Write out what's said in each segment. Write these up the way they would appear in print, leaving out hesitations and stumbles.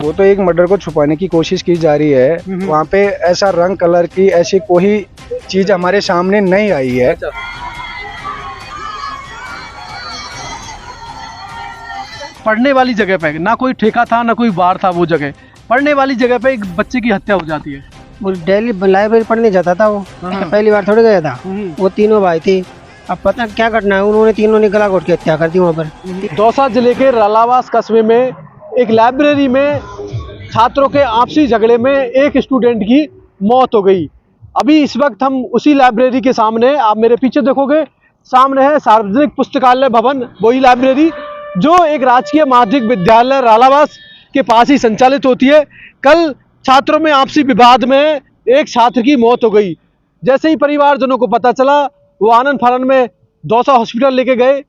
वो तो एक मर्डर को छुपाने की कोशिश की जा रही है। वहाँ पे ऐसा रंग कलर की ऐसी कोई चीज हमारे सामने नहीं आई है। पढ़ने वाली जगह पे ना कोई ठेका था ना कोई बार था, वो जगह पढ़ने वाली जगह पे एक बच्चे की हत्या हो जाती है। वो डेली लाइब्रेरी पढ़ने जाता था वो, पहली बार थोड़ी गया था। वो तीनों भाई थे। अब पता क्या घटना है, उन्होंने तीनों ने गला घोट के हत्या कर दी वहाँ पर। दौसा जिले के रालावास कस्बे में एक लाइब्रेरी में छात्रों के आपसी झगड़े में एक स्टूडेंट की मौत हो गई। अभी इस वक्त हम उसी लाइब्रेरी के सामने, आप मेरे पीछे देखोगे, सामने है सार्वजनिक पुस्तकालय भवन, वही लाइब्रेरी जो एक राजकीय माध्यमिक विद्यालय रालावास के पास ही संचालित होती है। कल छात्रों में आपसी विवाद में एक छात्र की मौत हो गई। जैसे ही परिवारजनों को पता चला, वो आनंद फानन में दौसा हॉस्पिटल लेके गए,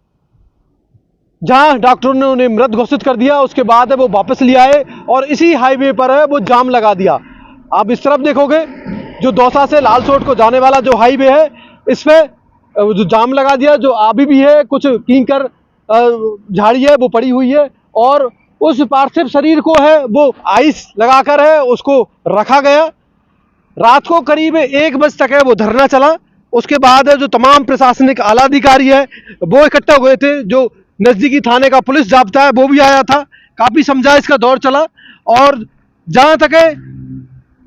जहां डॉक्टरों ने उन्हें मृत घोषित कर दिया। उसके बाद है वो वापस ले आए और इसी हाईवे पर है वो जाम लगा दिया। आप इस तरफ देखोगे, जो दौसा से लालसोट को जाने वाला जो हाईवे है, इस पे जो जाम लगा दिया, जो अभी भी है कुछ कींकर झाड़ी है वो पड़ी हुई है, और उस पार्थिव शरीर को है वो आइस लगाकर है उसको रखा गया। रात को करीब 1 बजे तक है वो धरना चला। उसके बाद जो तमाम प्रशासनिक आला अधिकारी है वो इकट्ठा हुए थे, जो नजदीकी थाने का पुलिस जाब्ता है वो भी आया था। काफी समझाइश का दौर चला और जहां तक है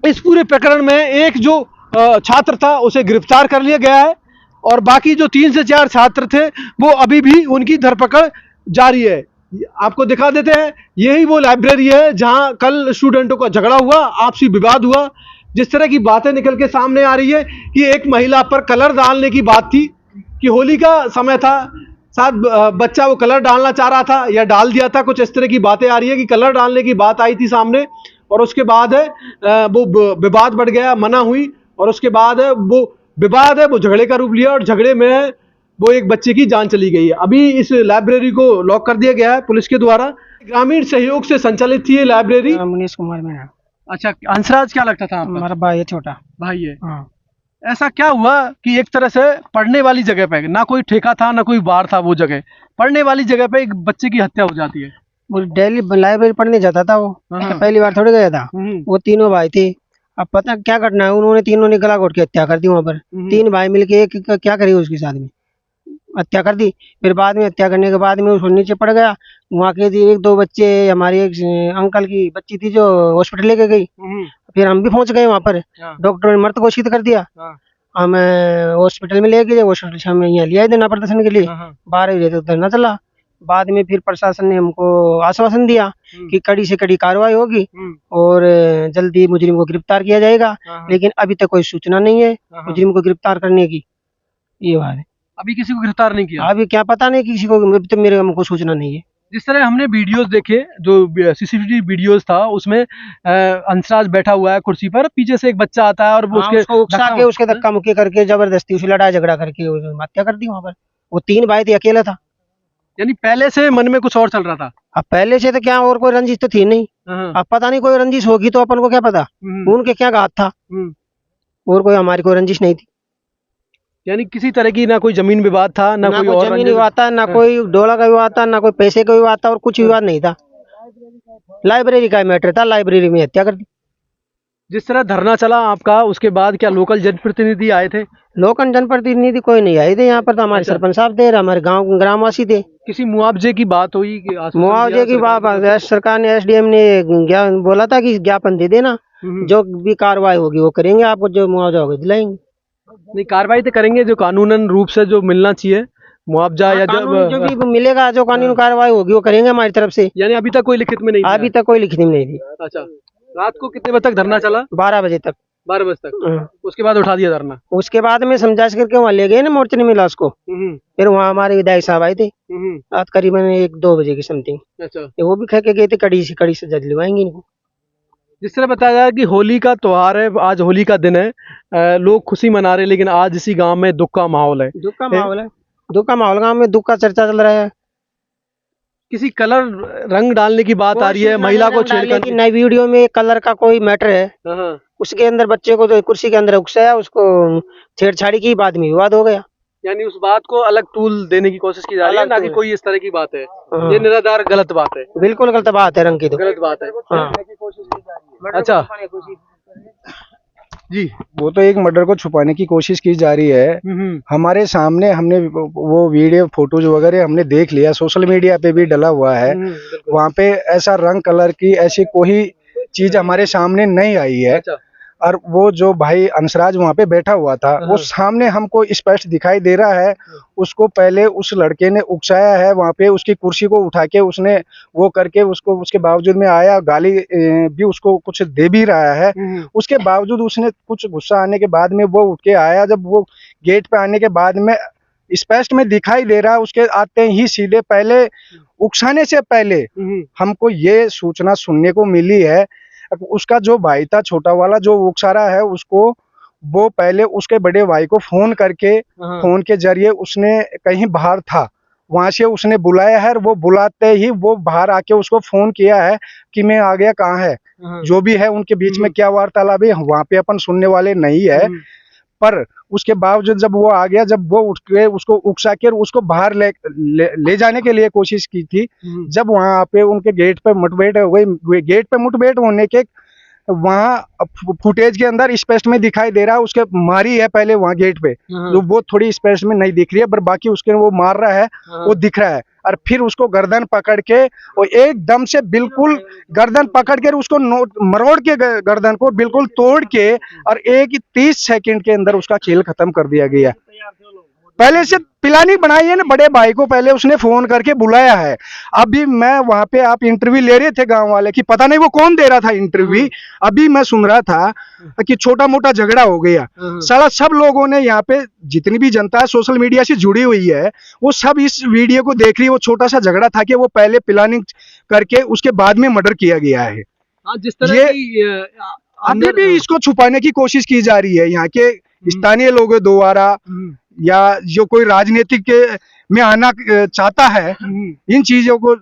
इस पूरे प्रकरण में एक जो छात्र था उसे गिरफ्तार कर लिया गया है, और बाकी जो 3 से 4 छात्र थे वो अभी भी उनकी धरपकड़ जारी है। आपको दिखा देते हैं, यही वो लाइब्रेरी है जहां कल स्टूडेंटों का झगड़ा हुआ, आपसी विवाद हुआ। जिस तरह की बातें निकल के सामने आ रही है कि एक महिला पर कलर डालने की बात थी, कि होली का समय था, शायद बच्चा वो कलर डालना चाह रहा था या डाल दिया था, कुछ इस तरह की बातें आ रही है कि कलर डालने की बात आई थी सामने, और उसके बाद है वो विवाद बढ़ गया, मना हुई, और उसके बाद है वो विवाद है वो झगड़े का रूप लिया, और झगड़े में वो एक बच्चे की जान चली गई है। अभी इस लाइब्रेरी को लॉक कर दिया गया है पुलिस के द्वारा। ग्रामीण सहयोग से संचालित थी ये लाइब्रेरी। मनीष कुमार मीणा। अच्छा, हंसराज क्या लगता था आपका? हमारा भाई है, छोटा भाई है। हाँ। ऐसा क्या हुआ कि एक तरह से पढ़ने वाली जगह पे ना कोई ठेका था ना कोई बार था, वो जगह पढ़ने वाली जगह पे एक बच्चे की हत्या हो जाती है। वो डेली लाइब्रेरी पढ़ने जाता था वो, पहली बार थोड़ी गया था। वो तीनों भाई थे। अब पता क्या घटना है, उन्होंने तीनों ने गला घोट के हत्या कर दी वहाँ पर। 3 भाई मिलके एक क्या करी उसके साथ में हत्या कर दी। फिर बाद में हत्या करने के बाद में उसको नीचे पड़ गया। वहाँ के 1-2 बच्चे, हमारी एक अंकल की बच्ची थी जो हॉस्पिटल लेके गई। फिर हम भी पहुंच गए वहाँ पर, डॉक्टर ने मृत घोषित कर दिया। हम हॉस्पिटल में ले गए, हॉस्पिटल से हमें यहाँ लिया देना प्रदर्शन के लिए। 12 बजे तक धरना चला। बाद में फिर प्रशासन ने हमको आश्वासन दिया कि कड़ी से कड़ी कार्रवाई होगी और जल्दी मुजरिम को गिरफ्तार किया जाएगा। लेकिन अभी तक कोई सूचना नहीं है मुजरिम को गिरफ्तार करने की। ये बात है, अभी किसी को गिरफ्तार नहीं किया। अभी क्या पता नहीं किसी को, अभी तक मेरे हमको सूचना नहीं है। जिस तरह हमने वीडियोस देखे, जो सीसीटीवी वीडियोस था, उसमें हंसराज बैठा हुआ है कुर्सी पर, पीछे से एक बच्चा आता है और वो उसको उकसा के उसके धक्का मुक्की करके जबरदस्ती उसे लड़ाई झगड़ा करके हत्या कर दी वहाँ पर। वो 3 भाई थे, अकेला था। यानी पहले से मन में कुछ और चल रहा था। अब पहले से तो क्या, और कोई रंजिश तो थी नहीं। अब पता नहीं कोई रंजिश होगी तो अपन को क्या पता, उनके क्या घात था, और कोई हमारी कोई रंजिश नहीं थी। यानी किसी तरह की ना कोई जमीन विवाद था, ना कोई और जमीन विवाद था, ना कोई डोला का विवाद था, ना कोई पैसे का विवाद था, और कुछ विवाद नहीं था। लाइब्रेरी का मैटर था, लाइब्रेरी में हत्या कर दी। जिस तरह धरना चला आपका, उसके बाद क्या लोकल जनप्रतिनिधि आए थे? लोकल जनप्रतिनिधि कोई नहीं आए थे यहाँ पर, तो हमारे सरपंच साहब थे, हमारे गाँव ग्रामवासी थे। किसी मुआवजे की बात हुई? मुआवजे की बात सरकार ने, SDM ने बोला था कि ज्ञापन दे देना, जो भी कार्रवाई होगी वो करेंगे, आपको जो मुआवजा होगा दिलाएंगे। नहीं, कार्रवाई तो करेंगे, जो कानूनन रूप से जो मिलना चाहिए मुआवजा, या जो भी मिलेगा, जो कानूनी कार्रवाई होगी वो करेंगे हमारी तरफ से। यानी अभी तक कोई लिखित में नहीं? अभी तक कोई लिखित में नहीं थी। अच्छा, रात को कितने बजे तक धरना चला? 12 बजे तक। 12 बजे तक। उसके बाद उठा दिया धरना? उसके बाद में समझाइश करके वहाँ ले गए ना मोर्चे में लाश को। फिर वहाँ हमारे विधायक साहब आए थे रात करीबन 1-2 बजे की समथिंग। अच्छा, वो भी कह के गए थे कड़ी से कड़ी सजा दिलवाएंगे इनको। जिस तरह बताया जाए कि होली का त्योहार है, आज होली का दिन है, लोग खुशी मना रहे, लेकिन आज इसी गांव में दुख का माहौल है। दुख का माहौल है, दुख का माहौल, गाँव में दुख का चर्चा चल रहा है। किसी कलर रंग डालने की बात आ रही है, महिला को छेड़कर। नई वीडियो में कलर का कोई मैटर है, उसके अंदर बच्चे को जो कुर्सी के अंदर उकसाया, उसको छेड़छाड़ी की, बाद में विवाद हो गया। यानी उस बात को अलग टूल देने की कोशिश की जा रही है, ना कि कोई इस तरह की बात है। ये निराधार गलत बात है, बिल्कुल गलत बात है, रंग की तो गलत बात है। हाँ। अच्छा जी, वो तो एक मर्डर को छुपाने की कोशिश की जा रही है। हमारे सामने हमने वो वीडियो फोटोज वगैरह हमने देख लिया, सोशल मीडिया पे भी डला हुआ है। वहाँ पे ऐसा रंग कलर की ऐसी कोई चीज हमारे सामने नहीं आई है। अच्छा। और वो जो भाई अंशराज वहाँ पे बैठा हुआ था, वो सामने हमको स्पष्ट दिखाई दे रहा है। उसको पहले उस लड़के ने उकसाया है, वहाँ पे उसकी कुर्सी को उठा के उसने वो करके उसको, उसके बावजूद में आया, गाली भी उसको कुछ दे भी रहा है। उसके बावजूद उसने कुछ गुस्सा आने के बाद में वो उठ के आया। जब वो गेट पे आने के बाद में स्पष्ट में दिखाई दे रहा है, उसके आते ही सीधे पहले उकसाने से पहले हमको ये सूचना सुनने को मिली है, उसका जो भाई था छोटा वाला जो उकसा रहा है उसको, वो पहले उसके बड़े भाई को फोन करके, फोन के जरिए उसने कहीं बाहर था, वहां से उसने बुलाया है। वो बुलाते ही वो बाहर आके उसको फोन किया है कि मैं आ गया, कहाँ है। जो भी है उनके बीच में क्या वार्तालाप है वहां पे अपन सुनने वाले नहीं है। पर उसके बावजूद जब वो आ गया, जब वो उठ के उसको उकसा के उसको बाहर ले जाने के लिए कोशिश की थी, जब वहां पे उनके गेट पे मुठभेड़ हो गई। गेट पे मुठभेड़ होने के वहाँ फुटेज के अंदर स्पष्ट में दिखाई दे रहा है उसके मारी है पहले वहाँ गेट पे, जो वो थोड़ी स्पष्ट में नहीं दिख रही है, पर बाकी उसके वो मार रहा है वो दिख रहा है। और फिर उसको गर्दन पकड़ के और एकदम से बिल्कुल गर्दन पकड़ के उसको मरोड़ के गर्दन को बिल्कुल तोड़ के और 30 सेकंड के अंदर उसका खेल खत्म कर दिया गया। पहले से प्लानिंग बनाई है ना, बड़े भाई को पहले उसने फोन करके बुलाया है। अभी मैं वहां पे, आप इंटरव्यू ले रहे थे गांव वाले की, पता नहीं वो कौन दे रहा था इंटरव्यू, अभी मैं सुन रहा था कि छोटा मोटा झगड़ा हो गया। सारा सब लोगों ने यहाँ पे जितनी भी जनता है सोशल मीडिया से जुड़ी हुई है, वो सब इस वीडियो को देख रही है। वो छोटा सा झगड़ा था कि वो पहले प्लानिंग करके उसके बाद में मर्डर किया गया है। जिस तरह की अभी भी इसको छुपाने की कोशिश की जा रही है यहाँ के स्थानीय लोगों द्वारा, या जो कोई राजनीतिक में आना चाहता है, इन चीजों को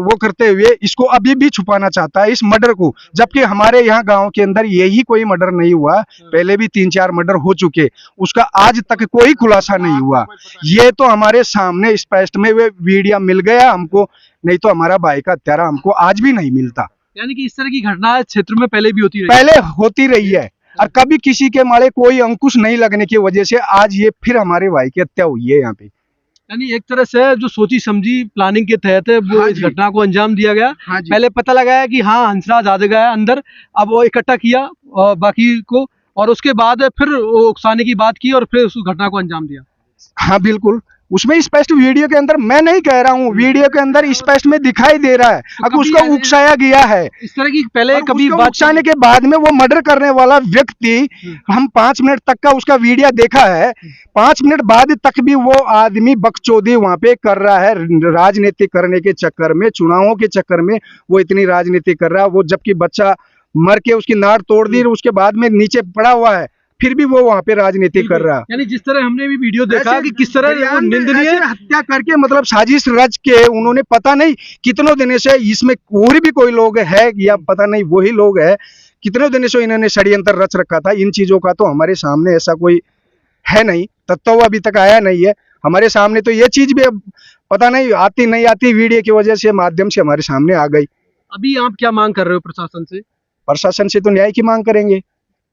वो करते हुए इसको अभी भी छुपाना चाहता है इस मर्डर को। जबकि हमारे यहाँ गांव के अंदर यही कोई मर्डर नहीं हुआ, पहले भी 3-4 मर्डर हो चुके, उसका आज तक कोई खुलासा नहीं हुआ। ये तो हमारे सामने स्पष्ट में वे वीडियो मिल गया हमको, नहीं तो हमारा भाई का हत्यारा हमको आज भी नहीं मिलता। यानी कि इस तरह की घटना क्षेत्र में पहले भी होती रही है और कभी किसी के मारे कोई अंकुश नहीं लगने की वजह से आज ये फिर हमारे भाई की हत्या हुई है यहाँ पे। यानी एक तरह से जो सोची समझी प्लानिंग के तहत वो इस घटना को अंजाम दिया गया। पहले पता लगाया कि हाँ हंसराज आ गया अंदर, अब वो इकट्ठा किया और बाकी को, और उसके बाद फिर वो उकसाने की बात की और फिर उस घटना को अंजाम दिया। हाँ बिल्कुल, उसमें स्पष्ट वीडियो के अंदर, मैं नहीं कह रहा हूँ, वीडियो के अंदर स्पष्ट में दिखाई दे रहा है अब उसको उकसाया गया है। इस तरह की पहले कभी उकसाने के बाद में वो मर्डर करने वाला व्यक्ति, हम 5 मिनट तक का उसका वीडियो देखा है, 5 मिनट बाद तक भी वो आदमी बकचोदी वहां पे कर रहा है। राजनीति करने के चक्कर में, चुनावों के चक्कर में वो इतनी राजनीति कर रहा है। वो जबकि बच्चा मर के उसकी नाड़ तोड़ दी, उसके बाद में नीचे पड़ा हुआ है, फिर भी वो वहां पे राजनीति कर रहा है। यानी जिस तरह हमने भी वीडियो देखा कि किस तरह निंदनीय हत्या करके, मतलब साजिश रच के उन्होंने पता नहीं कितनों दिनों से, इसमें और भी कोई लोग है या पता नहीं वही लोग है, कितनों दिनों से इन्होंने षड्यंत्र रच रखा था। इन चीजों का तो हमारे सामने ऐसा कोई है नहीं, तत्व अभी तक आया नहीं है हमारे सामने। तो ये चीज भी अब पता नहीं आती नहीं आती, वीडियो की वजह से, माध्यम से हमारे सामने आ गई। अभी आप क्या मांग कर रहे हो प्रशासन से? प्रशासन से तो न्याय की मांग करेंगे।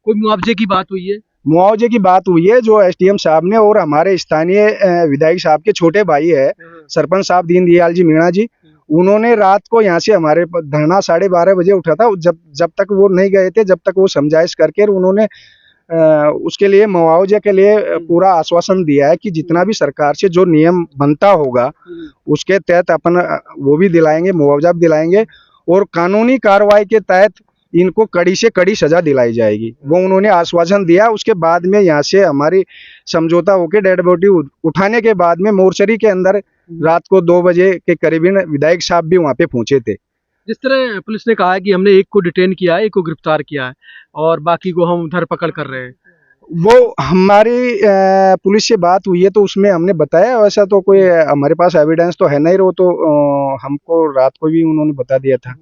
कोई मुआवजे की बात हुई है? मुआवजे की बात हुई है, जो एसडीएम साहब ने और हमारे स्थानीय विधायक साहब के छोटे भाई है सरपंच साहब दीनदयाल जी मीणा जी, उन्होंने रात को यहाँ से हमारे धरना 12:30 बजे उठा था। जब तक वो नहीं गए थे, जब तक वो समझाइश करके उन्होंने उसके लिए मुआवजे के लिए पूरा आश्वासन दिया है कि जितना भी सरकार से जो नियम बनता होगा उसके तहत अपन वो भी दिलाएंगे, मुआवजा भी दिलाएंगे, और कानूनी कार्रवाई के तहत इनको कड़ी से कड़ी सजा दिलाई जाएगी, वो उन्होंने आश्वासन दिया। उसके बाद में यहाँ से हमारी समझौता होकर डेड बॉडी उठाने के बाद में मोर्चरी के अंदर रात को 2 बजे के करीबन विधायक साहब भी वहाँ पे पहुंचे थे। जिस तरह पुलिस ने कहा है कि हमने एक को डिटेन किया है, एक को गिरफ्तार किया है और बाकी को हम धरपकड़ कर रहे हैं, वो हमारी पुलिस से बात हुई है तो उसमें हमने बताया, वैसा तो कोई हमारे पास एविडेंस तो है नहीं। वो तो हमको रात को भी उन्होंने बता दिया था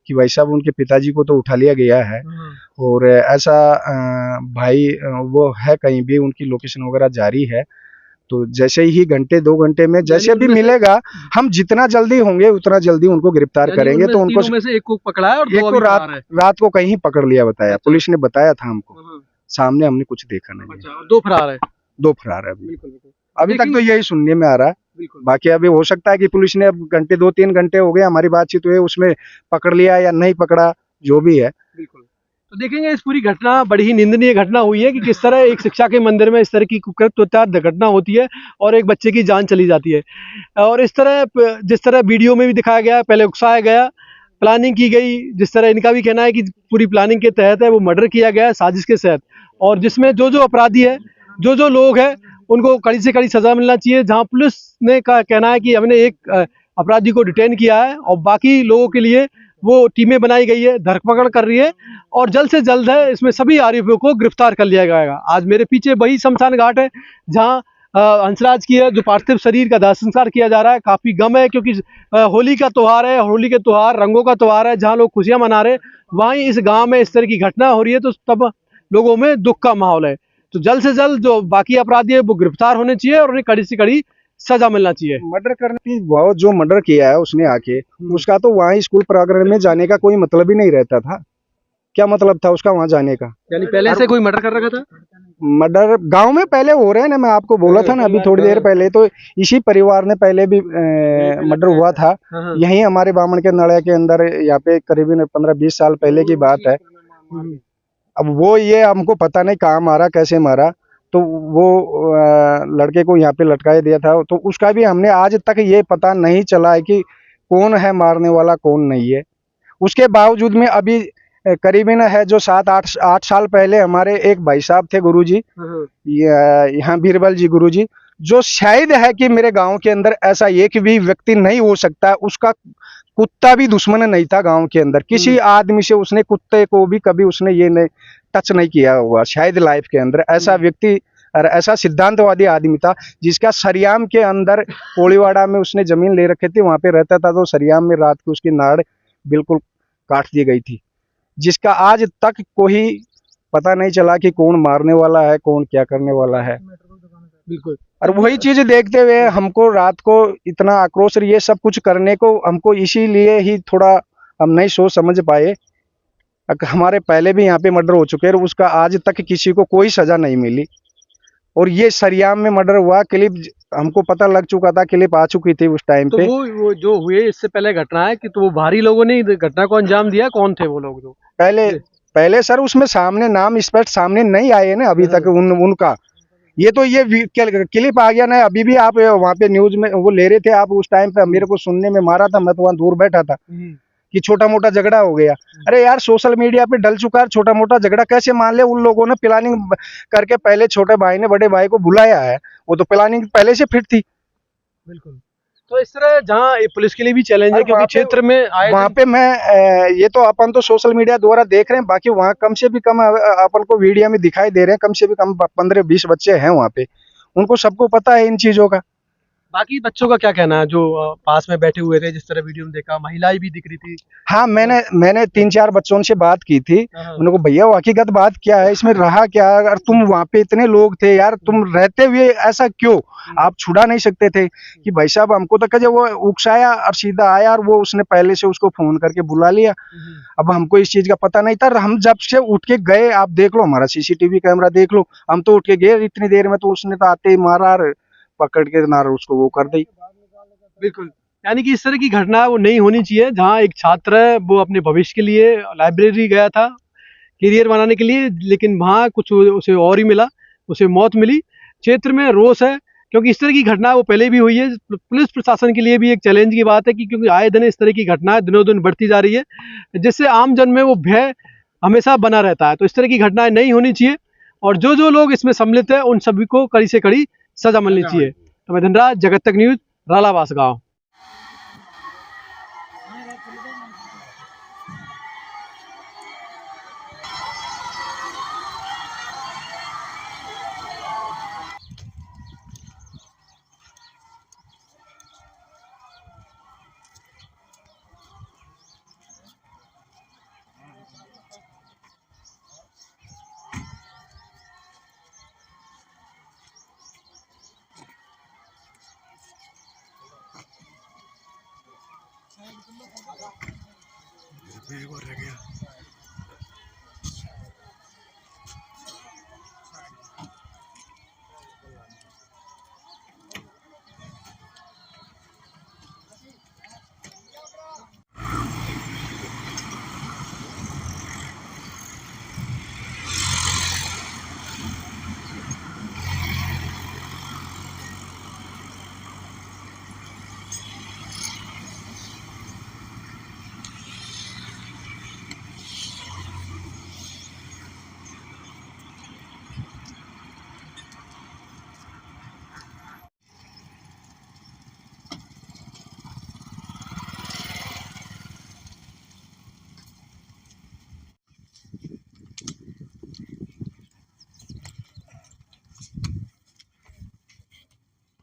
कि भाई साहब उनके पिताजी को तो उठा लिया गया है और ऐसा भाई वो है कहीं भी, उनकी लोकेशन वगैरह जारी है। तो जैसे ही घंटे 2 घंटे में जैसे भी मिलेगा, हम जितना जल्दी होंगे उतना जल्दी उनको गिरफ्तार करेंगे। तो उनको में से एक को पकड़ा है और एक दो को अभी फरार है। रात को कहीं पकड़ लिया बताया, अच्छा। पुलिस ने बताया था हमको, हाँ, सामने हमने कुछ देखा नहीं है। अच्छा, दो फरार है। 2 फरार है अभी। बिल्कुल बिल्कुल। अभी तक तो यही सुनने में आ रहा है। बिल्कुल बाकी अभी हो सकता है कि पुलिस ने अब घंटे 2-3 घंटे हो गए हमारी बातचीत हुए, उसमें पकड़ लिया या नहीं पकड़ा, जो भी है। बिल्कुल। तो देखेंगे इस पूरी घटना बड़ी ही निंदनीय घटना हुई है कि किस तरह एक शिक्षा के मंदिर में इस तरह की कुकृत्य घटना होती है और एक बच्चे की जान चली जाती है। और इस तरह जिस तरह वीडियो में भी दिखाया गया, पहले उकसाया गया, प्लानिंग की गई, जिस तरह इनका भी कहना है कि पूरी प्लानिंग के तहत है वो मर्डर किया गया है, साजिश के तहत, और जिसमें जो जो अपराधी है, जो जो लोग हैं, उनको कड़ी से कड़ी सजा मिलना चाहिए। जहां पुलिस ने का कहना है कि हमने एक अपराधी को डिटेन किया है और बाकी लोगों के लिए वो टीमें बनाई गई है, धरपकड़ कर रही है और जल्द से जल्द है इसमें सभी आरोपियों को गिरफ्तार कर लिया जाएगा। आज मेरे पीछे वही शमशान घाट है जहां हंसराज की है जो पार्थिव शरीर का दाह संस्कार किया जा रहा है। काफी गम है क्योंकि होली का त्योहार है, होली के त्योहार रंगों का त्योहार है, जहां लोग खुशियां मना रहे, वहीं इस गांव में इस तरह की घटना हो रही है, तो तब लोगों में दुख का माहौल है। तो जल्द से जल्द जो बाकी अपराधी है वो गिरफ्तार होने चाहिए और उन्हें कड़ी से कड़ी सजा मिलना चाहिए। मर्डर करने की वो जो मर्डर किया है उसने आके, उसका तो वहाँ स्कूल प्रांगण में जाने का कोई मतलब ही नहीं रहता था। क्या मतलब था उसका वहाँ जाने का? यानी पहले से कोई मर्डर कर रखा था? मर्डर गांव में पहले हो रहे हैं ना, मैं आपको बोला था ना अभी थोड़ी देर पहले, तो इसी परिवार ने पहले भी मर्डर हुआ था यहीं हमारे बामण के नड़े के अंदर, यहाँ पे करीबन 15-20 साल पहले की बात है। अब वो ये हमको पता नहीं कहाँ मारा कैसे मारा, तो वो लड़के को यहाँ पे लटकाए दिया था, तो उसका भी हमने आज तक ये पता नहीं चला है कि कौन है मारने वाला कौन नहीं है। उसके बावजूद में अभी करीबन है जो 7-8 साल पहले हमारे एक भाई साहब थे गुरुजी, यहाँ बीरबल जी गुरुजी, जो शायद है कि मेरे गांव के अंदर ऐसा एक भी व्यक्ति नहीं हो सकता, उसका कुत्ता भी दुश्मन नहीं था गांव के अंदर, किसी आदमी से उसने कुत्ते को भी कभी उसने ये नहीं टच नहीं किया हुआ शायद लाइफ के अंदर। ऐसा व्यक्ति और ऐसा सिद्धांतवादी आदमी था जिसका सरियाम के अंदर कोड़ीवाड़ा में उसने जमीन ले रखी थी, वहां पे रहता था, तो सरियाम में रात को उसकी नाड़ बिल्कुल काट दी गई थी, जिसका आज तक कोई पता नहीं चला कि कौन मारने वाला है कौन क्या करने वाला है। बिल्कुल। और वही चीज देखते हुए हमको रात को इतना आक्रोश, ये सब कुछ करने को हमको इसीलिए ही थोड़ा हम नहीं सोच समझ पाए। हमारे पहले भी यहाँ पे मर्डर हो चुके हैं और उसका आज तक किसी को कोई सजा नहीं मिली, और ये सरियाम में मर्डर हुआ, क्लिप हमको पता लग चुका था, क्लिप आ चुकी थी उस टाइम तो पे। वो जो हुए इससे पहले घटना है कि तो वो भारी लोगों ने घटना को अंजाम दिया, कौन थे वो लोग जो पहले सर उसमें सामने नाम स्पष्ट सामने नहीं आए ना अभी तक उनका। ये तो ये क्लिप आ गया ना, अभी भी आप वहाँ पे न्यूज में वो ले रहे थे आप, उस टाइम पे मेरे को सुनने में मारा था, मैं तो वहाँ दूर बैठा था कि छोटा मोटा झगड़ा हो गया। अरे यार सोशल मीडिया पे डल चुका है, छोटा मोटा झगड़ा कैसे मान ले? उन लोगों ने प्लानिंग करके पहले छोटे भाई ने बड़े भाई को बुलाया है, वो तो प्लानिंग पहले से फिट थी। बिल्कुल। तो इस तरह जहाँ पुलिस के लिए भी चैलेंज है क्योंकि क्षेत्र में आए वहाँ पे मैं ये तो अपन तो सोशल मीडिया द्वारा देख रहे हैं, बाकी वहाँ कम से भी कम अपन को वीडियो में दिखाई दे रहे हैं, कम से भी कम 15-20 बच्चे हैं वहाँ पे, उनको सबको पता है इन चीजों का। बाकी बच्चों का क्या कहना है जो पास में बैठे हुए थे, जिस तरह वीडियो में देखा महिलाएं भी दिख रही थी? हाँ, मैंने 3-4 बच्चों से बात की थी, उनको भैया हकीकत बात क्या है इसमें, रहा क्या? अगर तुम वहाँ पे इतने लोग थे यार, तुम रहते हुए ऐसा क्यों आप छुड़ा नहीं सकते थे? कि भाई साहब हमको तो कहे वो उकसाया और सीधा आया, और वो उसने पहले से उसको फोन करके बुला लिया। अब हमको इस चीज का पता नहीं था, हम जब से उठ के गए, आप देख लो हमारा सीसीटीवी कैमरा देख लो, हम तो उठ के गए इतनी देर में, तो उसने तो आते ही मारा और पकड़ के नार उसको वो कर दी। बिल्कुल। यानी कि इस तरह की घटना वो नहीं होनी चाहिए, जहाँ एक छात्र है वो अपने भविष्य के लिए लाइब्रेरी गया था करियर बनाने के लिए, लेकिन वहाँ कुछ उसे और ही मिला, उसे मौत मिली। क्षेत्र में रोष है क्योंकि इस तरह की घटना वो पहले भी हुई है। पुलिस प्रशासन के लिए भी एक चैलेंज की बात है कि क्योंकि आए दिन इस तरह की घटनाएं दिनों दिन बढ़ती जा रही है, जिससे आम जन में वो भय हमेशा बना रहता है। तो इस तरह की घटनाएं नहीं होनी चाहिए और जो जो लोग इसमें सम्मिलित है उन सभी को कड़ी से कड़ी सजा मिलनी चाहिए। तो मैं धनराज, जगत तक न्यूज, रालाबास गाँव। एक और रह गया।